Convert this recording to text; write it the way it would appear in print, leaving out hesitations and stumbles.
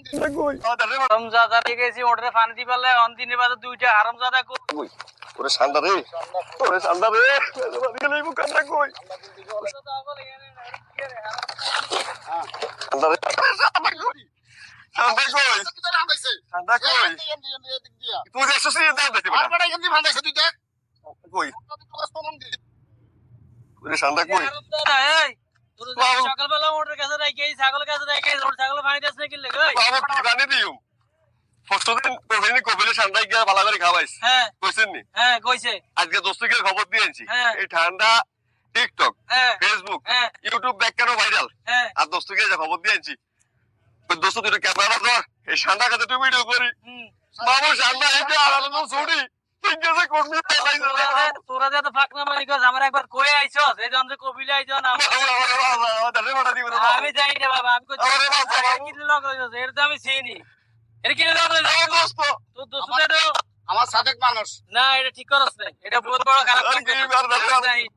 হারামজাদা গেছি ওটারে পানি দিবালে অন দিনের বাদে দুইটা হারামজাদা কই ওরে শান্তা রে গেলে মুখানটা কই শান্তা রে শান্তা কই তুই দেখছিস দাও দেখতে কই ওরে শান্তা কই সকালবেলা ওটার কাছে রাখি ছাগলের কাছে রাখি ছাগল পানি দিস না কিনলে বাবা কি জানি দিও ফটোদিন কোভিনি কোভিলে ঠান্ডা গিয়া ভালো করে খাওয়াইছ হ্যাঁ কইছেন নি হ্যাঁ কইছে আজকে দোস্তকে খবর দিয়েছি এই ঠান্ডা টিকটক ফেসবুক ইউটিউব ব্যাক কেন ভাইরাল আর দোস্তকে যে খবর দিয়েছি ওই দোস্ত দুটো ক্যামেরা ধর এই ঠান্ডা কাছে তুই ভিডিও করি বাবু ঠান্ডা এটা আর আলো ছড়ি ঠিক আছে কোননি তোরা যত ফাকনা মারি কস আমরা একবার কই আইছস এই জন্য কবিলে আইছস না আমি যাই না বাবা আমি কই কি লগ হইছস এর তো আমি চিনি এর কি লগ হইছস দোস্ত তোর দোস্ত তো আমার সাদেক মানুষ না এটা ঠিক করছ না এটা বহুত বড় খারাপ কাম করছিস